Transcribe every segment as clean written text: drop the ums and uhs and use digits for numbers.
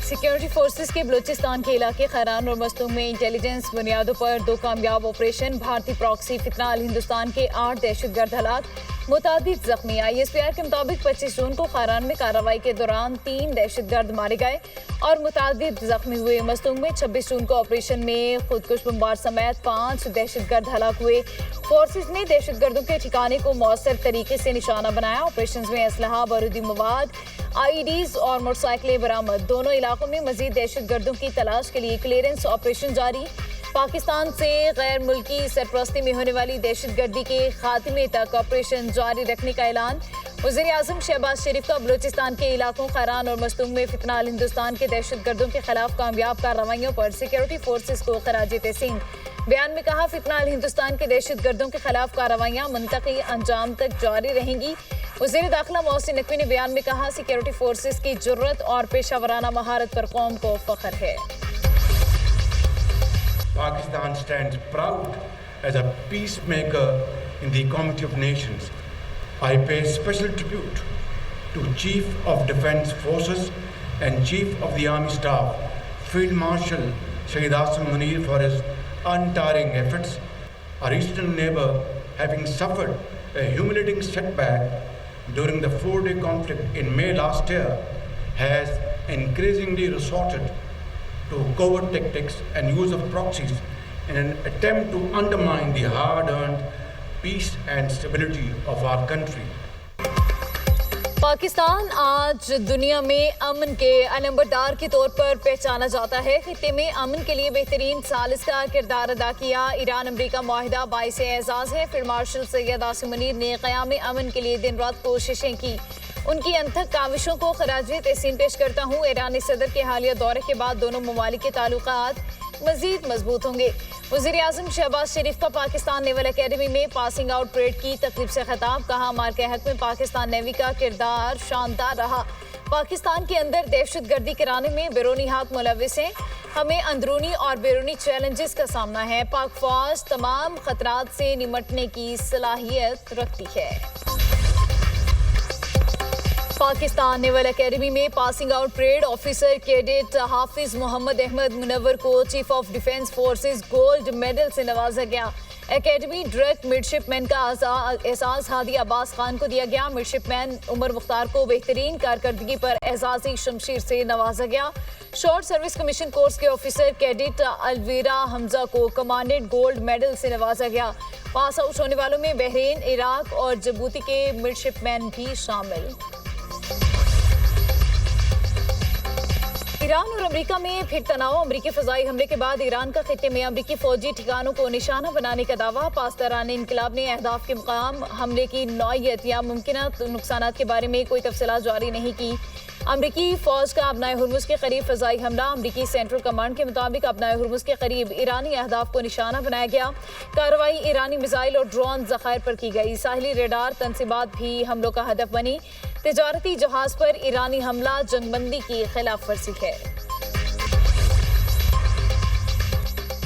Security forces کے بلوچستان کے علاقے خیران اور مستونگ میں انٹیلیجنس بنیادوں پر 2 کامیاب آپریشن. بھارتی پراکسی فتنہ ہندوستان کے 8 دہشت گرد ہلاک، متعدد زخمی. ISPR کے مطابق 25 جون کو خیران میں کارروائی کے دوران 3 دہشت گرد مارے گئے اور متعدد زخمی ہوئے. مستونگ میں 26 جون کو آپریشن میں خودکش بمبار سمیت 5 دہشت گرد ہلاک ہوئے. فورسز نے دہشت گردوں کے ٹھکانے کو مؤثر طریقے سے نشانہ بنایا. آپریشنز میں اسلحہ، بارودی مواد، IEDs اور موٹر سائیکلیں برآمد. دونوں علاقوں میں مزید دہشت گردوں کی تلاش کے لیے کلیئرنس آپریشن جاری. پاکستان سے غیر ملکی سرپرستی میں ہونے والی دہشت گردی کے خاتمے تک آپریشن جاری رکھنے کا اعلان. وزیر اعظم شہباز شریف کا بلوچستان کے علاقوں خیران اور مستونگ میں فتنہ ہندوستان کے دہشت گردوں کے خلاف کامیاب کارروائیوں پر سیکیورٹی فورسز کو خراج تحسین. بیان میں کہا، فتنہ ہندوستان کے دہشت گردوں کے خلاف کارروائیاں منطقی انجام تک جاری رہیں گی. وزیر داخلہ محسن نقوی نے بیان میں کہا، سیکیورٹی فورسز کی جرت اور پیشہ ورانہ مہارت پر قوم کو فخر ہے. Pakistan stands proud as a peacemaker in the Community of Nations. I pay special tribute to Chief of Defence Forces and Chief of the Army Staff, Field Marshal Shahid Asim Munir, for his untiring efforts. Our eastern neighbor, having suffered a humiliating setback during the 4-day conflict in May last year, has increasingly resorted to covert tactics and use of proxies in an attempt to undermine the hard-earned peace and stability of our country. Pakistan آج دنیا میں امن کے علمبردار کے طور پر پہچانا جاتا ہے. خطے میں امن کے لیے بہترین ثالث کا کردار ادا کیا. ایران امریکہ معاہدہ باعث اعزاز ہے. فیلڈ مارشل سید عاصم منیر نے قیام امن کے لیے دن رات کوششیں کی. ان کی انتھک کاوشوں کو خراج تحسین پیش کرتا ہوں. ایرانی صدر کے حالیہ دورے کے بعد دونوں ممالک کے تعلقات مزید مضبوط ہوں گے. وزیر اعظم شہباز شریف کا پاکستان نیول اکیڈمی میں پاسنگ آؤٹ پریڈ کی تقریب سے خطاب. کہا، مارکہ حق میں پاکستان نیوی کا کردار شاندار رہا. پاکستان کے اندر دہشت گردی کرانے میں بیرونی ہاتھ ملوث ہیں. ہمیں اندرونی اور بیرونی چیلنجز کا سامنا ہے. پاک فوج تمام خطرات سے نمٹنے کی صلاحیت رکھتی ہے. پاکستان نیول اکیڈمی میں passing out parade. Officer cadet Hafiz Muhammad Ahmad Munawar کو chief of defence forces gold medal سے نوازا گیا. اکیڈمی ڈائریکٹر مڈشپ مین کا اعزاز ہادی عباس خان کو دیا گیا. مڈشپ مین عمر مختار کو بہترین کارکردگی پر اعزازی شمشیر سے نوازا گیا. شارٹ سروس کمیشن کورس کے آفیسر کیڈٹ الویرا حمزہ کو کمانڈنٹ گولڈ میڈل سے نوازا گیا. پاس آؤٹ ہونے والوں میں بحرین، عراق اور جبوتی کے مڈشپ مین بھی شامل. ایران اور امریکہ میں پھر تناؤ. امریکی فضائی حملے کے بعد ایران کا خطے میں امریکی فوجی ٹھکانوں کو نشانہ بنانے کا دعویٰ. پاسداران انقلاب نے اہداف کے مقام، حملے کی نوعیت یا ممکنہ نقصانات کے بارے میں کوئی تفصیلات جاری نہیں کی. امریکی فوج کا ابنائے ہرمز کے قریب فضائی حملہ. امریکی سینٹرل کمانڈ کے مطابق ابنائے ہرمز کے قریب ایرانی اہداف کو نشانہ بنایا گیا. کارروائی ایرانی میزائل اور ڈرون ذخائر پر کی گئی. ساحلی ریڈار تنصیبات بھی حملوں کا ہدف بنی. تجارتی جہاز پر ایرانی حملہ جنگ بندی کی خلاف ورزی ہے.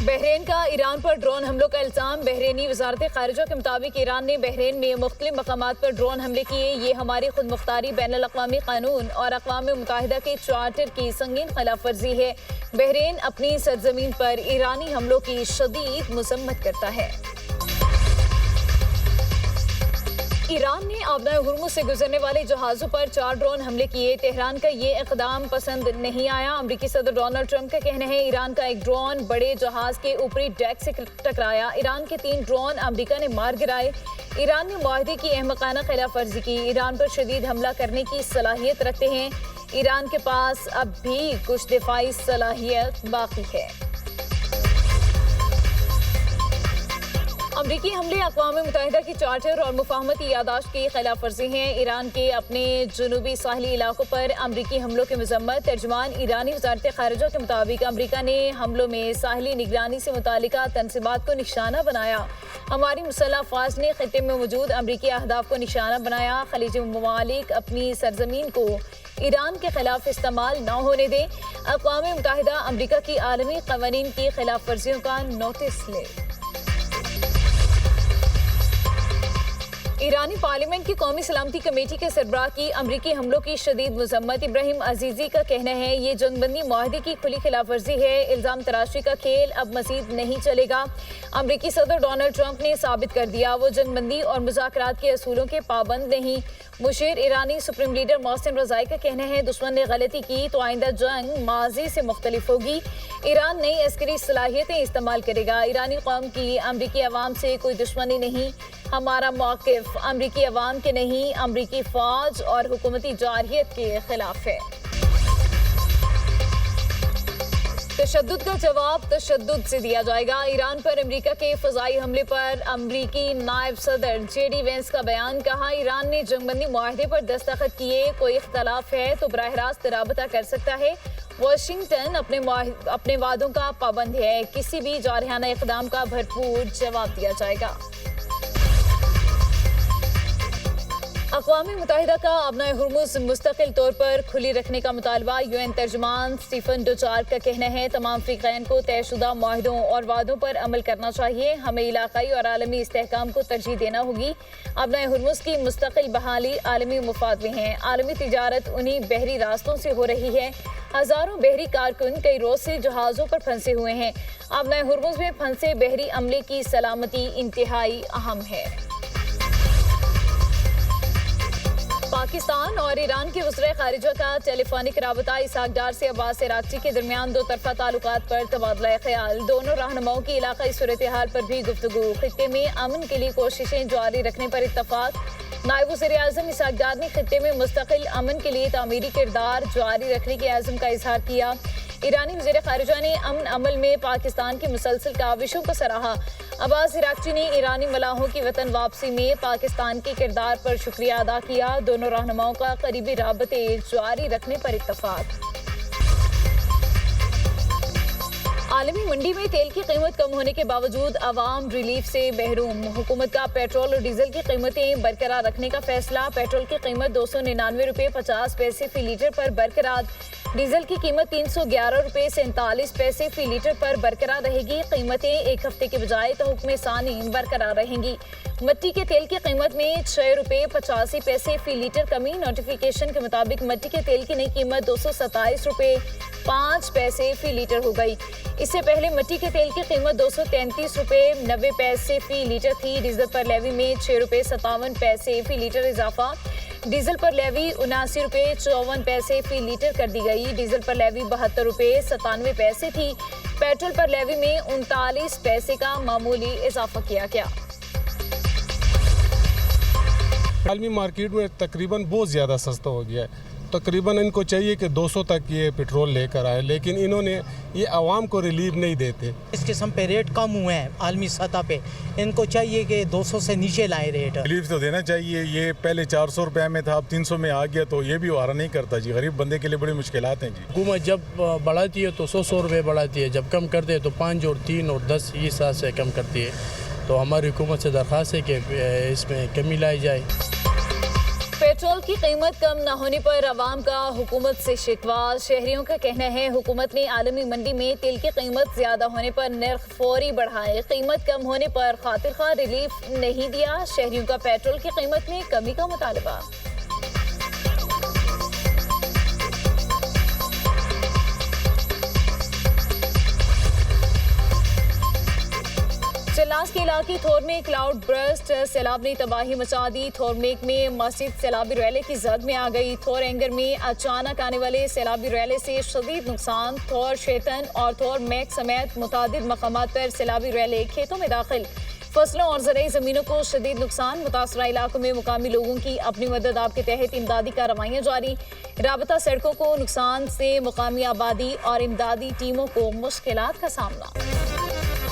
بحرین کا ایران پر ڈرون حملوں کا الزام. بحرینی وزارت خارجہ کے مطابق ایران نے بحرین میں مختلف مقامات پر ڈرون حملے کیے. یہ ہماری خود مختاری، بین الاقوامی قانون اور اقوام متحدہ کے چارٹر کی سنگین خلاف ورزی ہے. بحرین اپنی سرزمین پر ایرانی حملوں کی شدید مذمت کرتا ہے. ایران نے آبنائے ہرمز سے گزرنے والے جہازوں پر 4 ڈرون حملے کیے. تہران کا یہ اقدام پسند نہیں آیا. امریکی صدر ڈونلڈ ٹرمپ کا کہنا ہے، ایران کا ایک ڈرون بڑے جہاز کے اوپری ڈیک سے ٹکرایا. ایران کے 3 ڈرون امریکہ نے مار گرائے. ایران نے معاہدے کی احمقانہ خلاف ورزی کی. ایران پر شدید حملہ کرنے کی صلاحیت رکھتے ہیں. ایران کے پاس اب بھی کچھ دفاعی صلاحیت باقی ہے. امریکی حملے اقوام متحدہ کی چارٹر اور مفاہمتی یادداشت کی خلاف ورزی ہیں. ایران کے اپنے جنوبی ساحلی علاقوں پر امریکی حملوں کی مذمت. ترجمان ایرانی وزارت خارجہ کے مطابق امریکہ نے حملوں میں ساحلی نگرانی سے متعلقہ تنصیبات کو نشانہ بنایا. ہماری مسلح افواج نے خطے میں موجود امریکی اہداف کو نشانہ بنایا. خلیجی ممالک اپنی سرزمین کو ایران کے خلاف استعمال نہ ہونے دیں. اقوام متحدہ امریکہ کی عالمی قوانین کی خلاف ورزیوں کا نوٹس لے. ایرانی پارلیمنٹ کی قومی سلامتی کمیٹی کے سربراہ کی امریکی حملوں کی شدید مذمت۔ ابراہیم عزیزی کا کہنا ہے یہ جنگ بندی معاہدے کی کھلی خلاف ورزی ہے۔ الزام تراشی کا کھیل اب مزید نہیں چلے گا۔ امریکی صدر ڈونلڈ ٹرمپ نے ثابت کر دیا وہ جنگ بندی اور مذاکرات کے اصولوں کے پابند نہیں۔ مشیر ایرانی سپریم لیڈر محسن رضائی کا کہنا ہے دشمن نے غلطی کی تو آئندہ جنگ ماضی سے مختلف ہوگی۔ ایران نئی عسکری صلاحیتیں استعمال کرے گا۔ ایرانی قوم کی امریکی عوام سے کوئی دشمنی نہیں۔ ہمارا موقف امریکی عوام کے نہیں، امریکی فوج اور حکومتی جارحیت کے خلاف ہے۔ تشدد کا جواب تشدد سے دیا جائے گا۔ ایران پر امریکہ کے فضائی حملے پر امریکی نائب صدر جے ڈی وینس کا بیان۔ کہا ایران نے جنگ بندی معاہدے پر دستخط کیے، کوئی اختلاف ہے تو براہ راست رابطہ کر سکتا ہے۔ واشنگٹن اپنے وعدوں کا پابند ہے، کسی بھی جارحانہ اقدام کا بھرپور جواب دیا جائے گا۔ اقوام متحدہ کا ابنائے ہرمز مستقل طور پر کھلی رکھنے کا مطالبہ۔ یو این ترجمان سٹیفن ڈوچارٹ کا کہنا ہے تمام فریقین کو طے شدہ معاہدوں اور وعدوں پر عمل کرنا چاہیے۔ ہمیں علاقائی اور عالمی استحکام کو ترجیح دینا ہوگی۔ ابنائے ہرمز کی مستقل بحالی عالمی مفاد میں ہے۔ عالمی تجارت انہی بحری راستوں سے ہو رہی ہے۔ ہزاروں بحری کارکن کئی روز سے جہازوں پر پھنسے ہوئے ہیں۔ ابنائے ہرمز میں پھنسے بحری عملے کی سلامتی انتہائی اہم ہے۔ پاکستان اور ایران کے وزرائے خارجہ کا ٹیلی فونک رابطہ۔ اسحاق ڈار سے عباس عراقچی کے درمیان دو طرفہ تعلقات پر تبادلہ خیال۔ دونوں رہنماؤں کی علاقائی صورتحال پر بھی گفتگو۔ خطے میں امن کے لیے کوششیں جاری رکھنے پر اتفاق۔ نائب وزیر اعظم اسحاق ڈار نے خطے میں مستقل امن کے لیے تعمیری کردار جاری رکھنے کے عزم کا اظہار کیا۔ ایرانی وزیر خارجہ نے امن عمل میں پاکستان کی مسلسل کاوشوں کو سراہا۔ عباس عراقچی نے ایرانی ملاحوں کی وطن واپسی میں پاکستان کے کردار پر شکریہ ادا کیا۔ دونوں رہنماؤں کا قریبی رابطے جاری رکھنے پر اتفاق۔ عالمی منڈی میں تیل کی قیمت کم ہونے کے باوجود عوام ریلیف سے محروم۔ حکومت کا پیٹرول اور ڈیزل کی قیمتیں برقرار رکھنے کا فیصلہ۔ پیٹرول کی قیمت 299 روپے 50 پیسے فی لیٹر پر برقرار۔ ڈیزل کی قیمت 311 روپے 47 پیسے فی لیٹر پر برقرار رہے گی۔ قیمتیں ایک ہفتے کے بجائے تحکم ثانی برقرار رہیں گی۔ مٹی کے تیل کی قیمت میں 6 روپے 85 پیسے فی لیٹر کمی۔ نوٹیفیکیشن کے مطابق مٹی کے تیل کی نئی قیمت 227 روپے 5 پیسے فی لیٹر ہو گئی۔ اس سے پہلے مٹی کے تیل کی قیمت 233 روپے 90 پیسے فی لیٹر تھی۔ ڈیزل پر لیوی میں 6 روپے 57 پیسے فی لیٹر اضافہ۔ ڈیزل پر لیوی 79 روپے 54 پیسے فی لیٹر کر دی گئی۔ ڈیزل پر لیوی 72 روپے 97 پیسے تھی۔ پیٹرول پر لیوی میں 39 پیسے کا معمولی اضافہ کیا گیا۔ عالمی مارکیٹ میں تقریباً بہت زیادہ سستا ہو گیا ہے۔ تقریباً ان کو چاہیے کہ 200 تک یہ پیٹرول لے کر آئے، لیکن انہوں نے یہ عوام کو ریلیف نہیں دیتے۔ اس قسم پہ ریٹ کم ہوئے ہیں عالمی سطح پہ، ان کو چاہیے کہ 200 سے نیچے لائیں ریٹ۔ ریلیف تو دینا چاہیے۔ یہ پہلے 400 روپے میں تھا، اب 300 میں آ گیا، تو یہ بھی وارہ نہیں کرتا جی۔ غریب بندے کے لیے بڑی مشکلات ہیں جی۔ حکومت جب بڑھاتی ہے تو 100 روپے بڑھاتی ہے، جب کم کرتے ہیں تو 5 اور 3 اور 10 یہ سال سے کم کرتی ہے۔ تو ہماری حکومت سے درخواست ہے کہ اس میں کمی لائی جائے۔ پیٹرول کی قیمت کم نہ ہونے پر عوام کا حکومت سے شکوہ۔ شہریوں کا کہنا ہے حکومت نے عالمی منڈی میں تیل کی قیمت زیادہ ہونے پر نرخ فوری بڑھائے، قیمت کم ہونے پر خاطر خواہ ریلیف نہیں دیا۔ شہریوں کا پیٹرول کی قیمت میں کمی کا مطالبہ۔ چلاس کے علاقے تھورمیک کلاؤڈ برسٹ سیلاب نے تباہی مچا دی۔ تھورمیک میں مسجد سیلابی ریلے کی زد میں آ گئی۔ تھور اینگر میں اچانک آنے والے سیلابی ریلے سے شدید نقصان۔ تھور شیطن اور تھور میک سمیت متعدد مقامات پر سیلابی ریلے کھیتوں میں داخل۔ فصلوں اور زرعی زمینوں کو شدید نقصان۔ متاثرہ علاقوں میں مقامی لوگوں کی اپنی مدد آپ کے تحت امدادی کارروائیاں جاری۔ رابطہ سڑکوں کو نقصان سے مقامی آبادی اور امدادی ٹیموں کو مشکلات کا سامنا۔